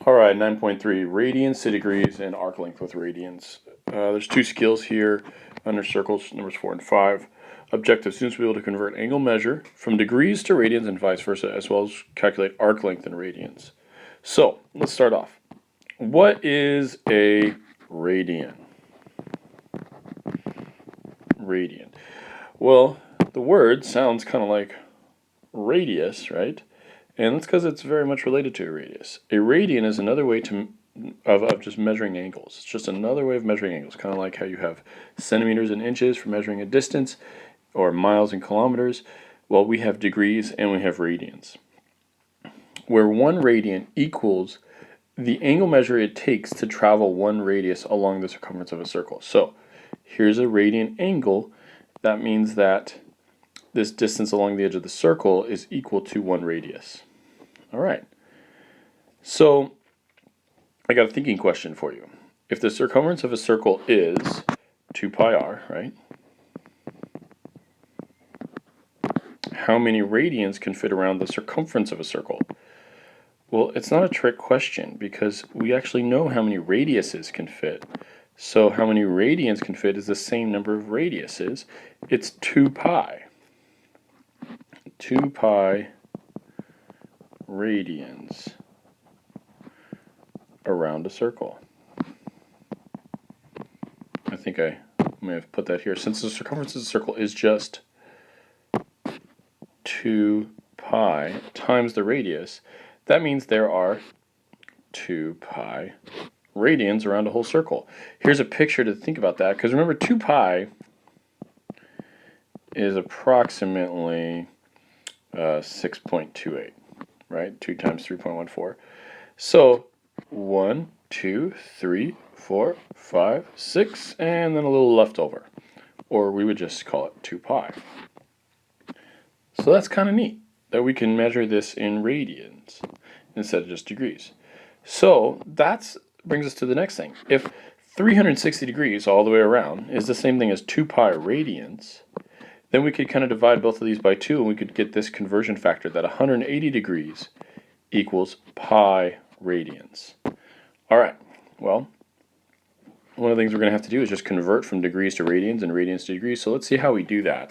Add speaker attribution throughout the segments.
Speaker 1: All right, 9.3, radians to degrees and arc length with radians. There's two skills here under circles, numbers 4 and 5. Objective, students will be able to convert angle measure from degrees to radians and vice versa, as well as calculate arc length in radians. So, let's start off. What is a radian? Radian. Well, the word sounds kind of like radius, right? And that's because it's very much related to a radius. A radian is another way of just measuring angles. It's just another way of measuring angles, kind of like how you have centimeters and inches for measuring a distance, or miles and kilometers. Well, we have degrees and we have radians, where 1 radian equals the angle measure it takes to travel 1 radius along the circumference of a circle. So here's a radian angle. That means that this distance along the edge of the circle is equal to 1 radius. All right. So I got a thinking question for you. If the circumference of a circle is 2 pi r, right? How many radians can fit around the circumference of a circle? Well, it's not a trick question because we actually know how many radiuses can fit. So how many radians can fit is the same number of radiuses. It's 2 pi. 2 pi radians around a circle. I think I may have put that here. Since the circumference of the circle is just 2 pi times the radius, that means there are 2 pi radians around a whole circle. Here's a picture to think about that, because remember 2 pi is approximately 6.28, right? 2 times 3.14. So 1, 2, 3, 4, 5, 6, and then a little left over. Or we would just call it 2 pi. So that's kind of neat that we can measure this in radians instead of just degrees. So that brings us to the next thing. If 360 degrees all the way around is the same thing as 2 pi radians, then we could kind of divide both of these by 2 and we could get this conversion factor that 180 degrees equals pi radians. All right, well, one of the things we're going to have to do is just convert from degrees to radians and radians to degrees. So let's see how we do that.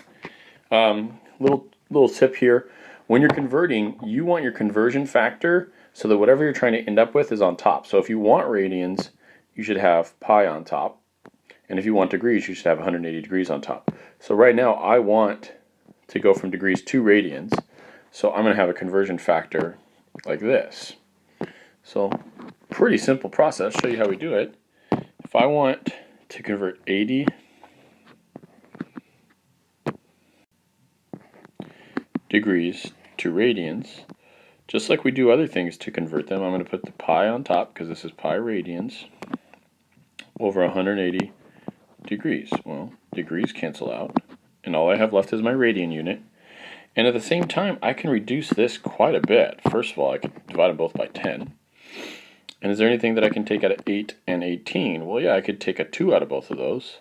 Speaker 1: Little tip here. When you're converting, you want your conversion factor so that whatever you're trying to end up with is on top. So if you want radians, you should have pi on top. And if you want degrees, you should have 180 degrees on top. So right now, I want to go from degrees to radians. So I'm going to have a conversion factor like this. So pretty simple process. Show you how we do it. If I want to convert 80 degrees to radians, just like we do other things to convert them, I'm going to put the pi on top because this is pi radians over 180 degrees. Well, degrees cancel out, and all I have left is my radian unit. And at the same time, I can reduce this quite a bit. First of all, I could divide them both by 10. And is there anything that I can take out of 8 and 18? Well, yeah, I could take a 2 out of both of those,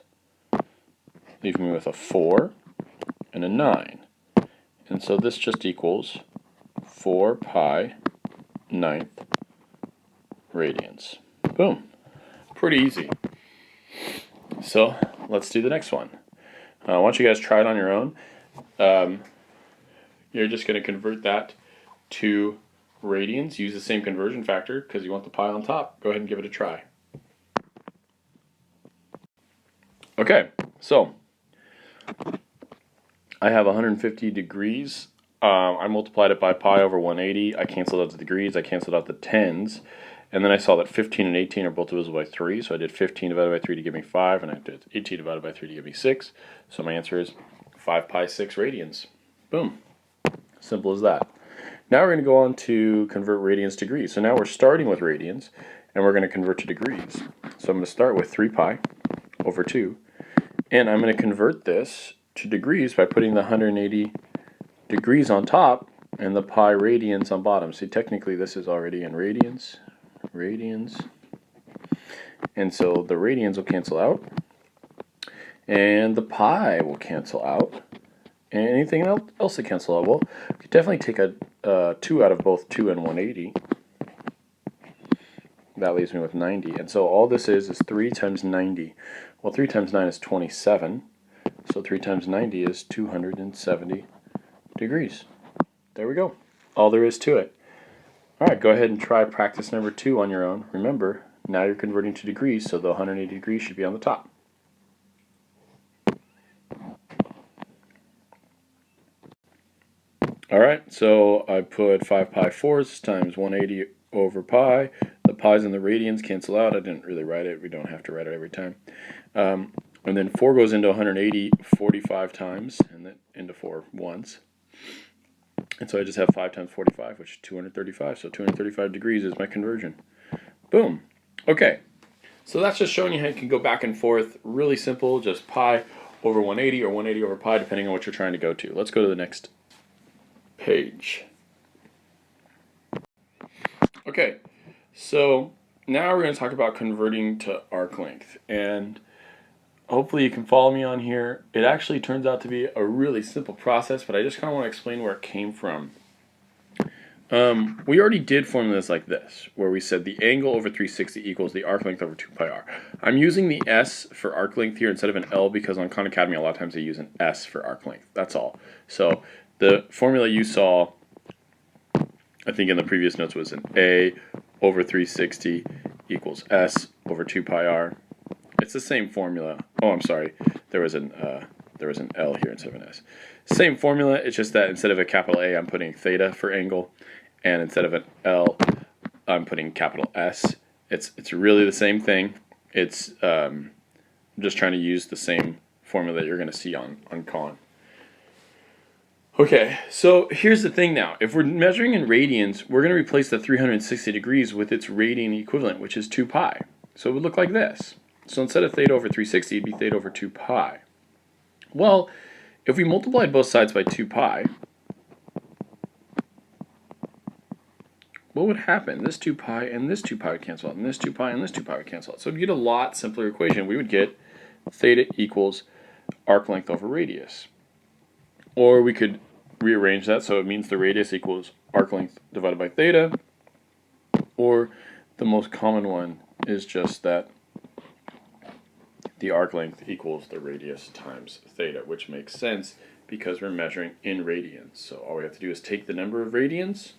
Speaker 1: leaving me with a 4 and a 9. And so this just equals 4 pi 9th radians. Boom. Pretty easy. So let's do the next one. I want you guys to try it on your own. You're just going to convert that to radians. Use the same conversion factor because you want the pi on top. Go ahead and give it a try. Okay, so I have 150 degrees. I multiplied it by pi over 180. I canceled out the degrees. I canceled out the tens. And then I saw that 15 and 18 are both divisible by 3. So I did 15 divided by 3 to give me 5. And I did 18 divided by 3 to give me 6. So my answer is 5 pi 6 radians. Boom. Simple as that. Now we're going to go on to convert radians to degrees. So now we're starting with radians. And we're going to convert to degrees. So I'm going to start with 3 pi over 2. And I'm going to convert this to degrees by putting the 180 degrees on top and the pi radians on bottom. See, technically this is already in radians. And so the radians will cancel out. And the pi will cancel out. And anything else that cancel out? Well, we could definitely take a 2 out of both 2 and 180. that leaves me with 90. And so all this is 3 times 90. Well, 3 times 9 is 27. So 3 times 90 is 270 degrees. There we go. All there is to it. All right, go ahead and try practice number 2 on your own. Remember, now you're converting to degrees, so the 180 degrees should be on the top. All right, so I put 5 pi fourths times 180 over pi. The pi's and the radians cancel out. I didn't really write it. We don't have to write it every time. And then 4 goes into 180 45 times, and then into 4 once. And so I just have 5 times 45, which is 235. So 235 degrees is my conversion. Boom. Okay, so that's just showing you how you can go back and forth. Really simple, just pi over 180 or 180 over pi, depending on what you're trying to go to. Let's go to the next page. Okay, so now we're going to talk about converting to arc length, and hopefully you can follow me on here. It actually turns out to be a really simple process, but I just kind of want to explain where it came from. We already did formulas like this, where we said the angle over 360 equals the arc length over 2 pi r. I'm using the S for arc length here instead of an L because on Khan Academy a lot of times they use an S for arc length. That's all. So the formula you saw, I think in the previous notes, was an A over 360 equals S over 2 pi r. It's the same formula. Oh, I'm sorry. There was an L here instead of an S. Same formula. It's just that instead of a capital A, I'm putting theta for angle, and instead of an L, I'm putting capital S. It's really the same thing. It's just trying to use the same formula that you're going to see on Khan. Okay, so here's the thing now. If we're measuring in radians, we're going to replace the 360 degrees with its radian equivalent, which is 2 pi. So it would look like this. So instead of theta over 360, it'd be theta over 2 pi. Well, if we multiplied both sides by 2 pi, what would happen? This 2 pi and this 2 pi would cancel out, and this 2 pi and this 2 pi would cancel out. So to get a lot simpler equation, we would get theta equals arc length over radius. Or we could rearrange that so it means the radius equals arc length divided by theta. Or the most common one is just that the arc length equals the radius times theta, which makes sense because we're measuring in radians. So all we have to do is take the number of radians,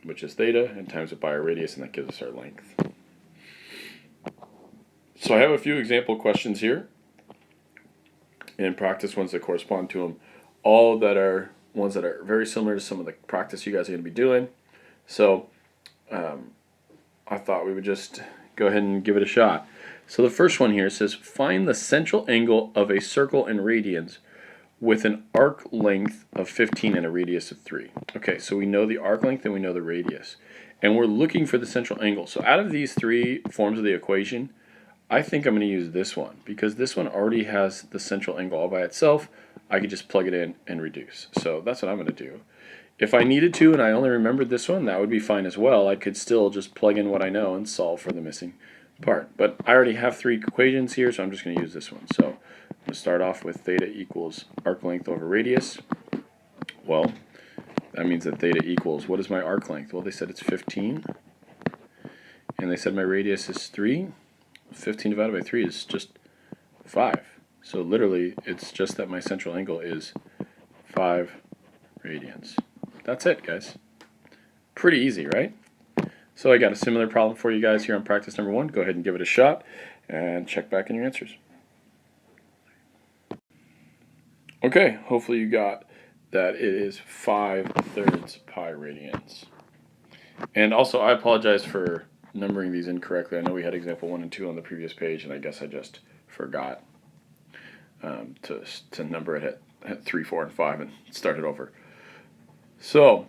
Speaker 1: which is theta, and times it by our radius, and that gives us our length. So I have a few example questions here, and practice ones that correspond to them, all that are ones that are very similar to some of the practice you guys are going to be doing. So I thought we would just go ahead and give it a shot. So the first one here says, find the central angle of a circle in radians with an arc length of 15 and a radius of 3. Okay, so we know the arc length and we know the radius. And we're looking for the central angle. So out of these 3 forms of the equation, I think I'm going to use this one because this one already has the central angle all by itself. I could just plug it in and reduce. So that's what I'm going to do. If I needed to and I only remembered this one, that would be fine as well. I could still just plug in what I know and solve for the missing part. But I already have 3 equations here, so I'm just going to use this one. So I'm going to start off with theta equals arc length over radius. Well, that means that theta equals, what is my arc length? Well, they said it's 15. And they said my radius is 3. 15 divided by 3 is just 5. So literally, it's just that my central angle is 5 radians. That's it, guys. Pretty easy, right? So I got a similar problem for you guys here on practice number 1. Go ahead and give it a shot and check back in your answers. Okay, hopefully you got that it is 5/3 pi radians. And also, I apologize for numbering these incorrectly. I know we had example 1 and 2 on the previous page, and I guess I just forgot to number it at 3, 4, and 5 and start it over. So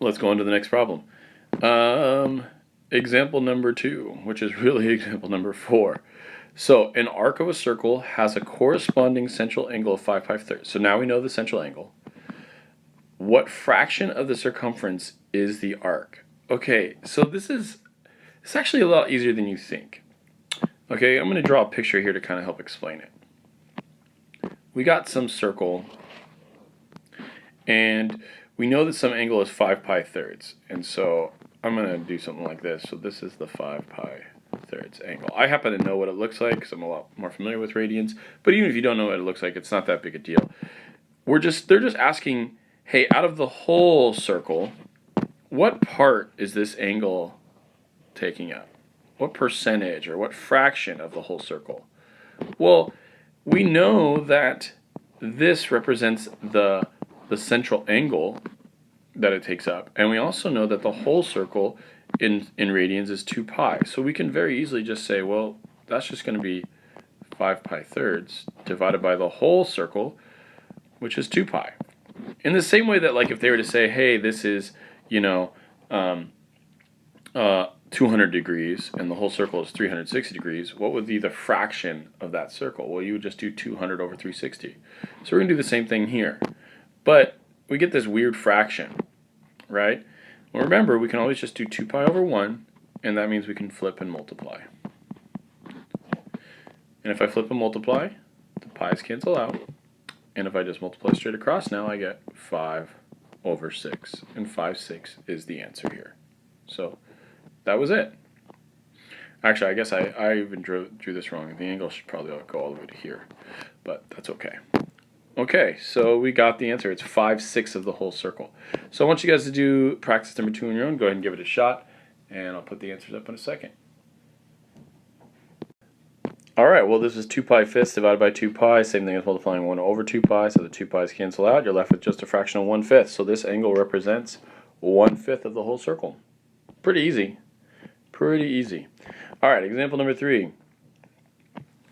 Speaker 1: let's go on to the next problem. Example number 2, which is really example number 4. So an arc of a circle has a corresponding central angle of 5/5. So now we know the central angle. What fraction of the circumference is the arc? Okay, so it's actually a lot easier than you think. Okay, I'm going to draw a picture here to kind of help explain it. We got some circle, and we know that some angle is 5 pi thirds. And so I'm going to do something like this. So this is the 5 pi thirds angle. I happen to know what it looks like because I'm a lot more familiar with radians. But even if you don't know what it looks like, it's not that big a deal. They're just asking, hey, out of the whole circle, what part is this angle taking up? What percentage or what fraction of the whole circle? Well, we know that this represents the central angle that it takes up, and we also know that the whole circle in radians is 2 pi. So we can very easily just say, well, that's just going to be 5 pi thirds divided by the whole circle, which is 2 pi. In the same way that, like, if they were to say, hey, this is, 200 degrees and the whole circle is 360 degrees, what would be the fraction of that circle? Well, you would just do 200 over 360. So we're going to do the same thing here. But we get this weird fraction, right? Well, remember, we can always just do 2 pi over 1, and that means we can flip and multiply. And if I flip and multiply, the pi's cancel out. And if I just multiply straight across now, I get 5 over 6. And 5/6 is the answer here. So that was it. Actually, I guess I even drew this wrong. The angle should probably go all the way to here. But that's okay. Okay, so we got the answer. It's 5/6 of the whole circle. So I want you guys to do practice number 2 on your own. Go ahead and give it a shot. And I'll put the answers up in a second. Alright, well, this is 2 pi fifths divided by 2 pi. Same thing as multiplying 1 over 2 pi, so the 2 pi's cancel out. You're left with just a fraction of 1/5. So this angle represents 1/5 of the whole circle. Pretty easy. Pretty easy. Alright, example number 3.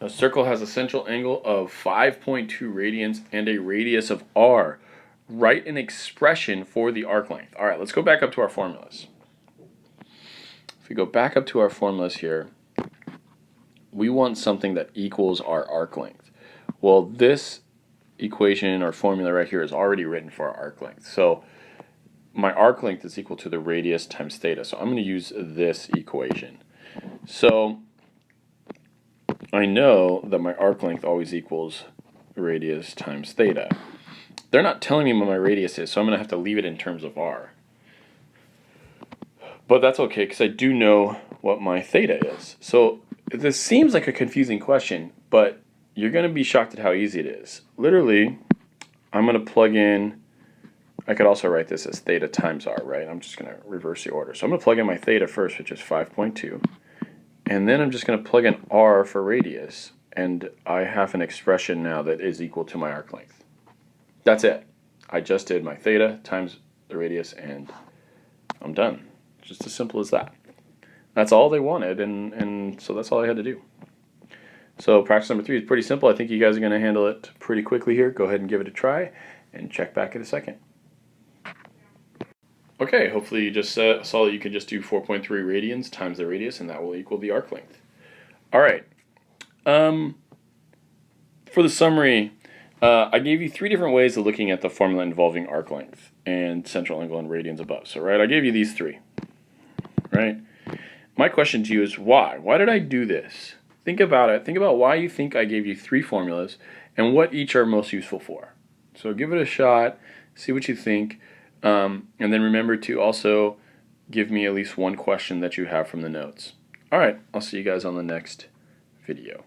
Speaker 1: A circle has a central angle of 5.2 radians and a radius of r. Write an expression for the arc length. Alright, let's go back up to our formulas. If we go back up to our formulas here, we want something that equals our arc length. Well, this equation or formula right here is already written for our arc length. So my arc length is equal to the radius times theta. So I'm going to use this equation. So I know that my arc length always equals radius times theta. They're not telling me what my radius is, so I'm going to have to leave it in terms of r. But that's okay, because I do know what my theta is. So this seems like a confusing question, but you're going to be shocked at how easy it is. Literally, I'm going to plug in, I could also write this as theta times r, right? I'm just going to reverse the order. So I'm going to plug in my theta first, which is 5.2. And then I'm just going to plug in r for radius. And I have an expression now that is equal to my arc length. That's it. I just did my theta times the radius, and I'm done. Just as simple as that. That's all they wanted, and so that's all I had to do. So practice number 3 is pretty simple. I think you guys are going to handle it pretty quickly here. Go ahead and give it a try, and check back in a second. Okay, hopefully you just saw that you can just do 4.3 radians times the radius, and that will equal the arc length. All right. For the summary, I gave you 3 different ways of looking at the formula involving arc length and central angle and radians above. So, right, I gave you these 3, right? My question to you is why? Why did I do this? Think about it. Think about why you think I gave you 3 formulas and what each are most useful for. So give it a shot, see what you think, and then remember to also give me at least one question that you have from the notes. All right, I'll see you guys on the next video.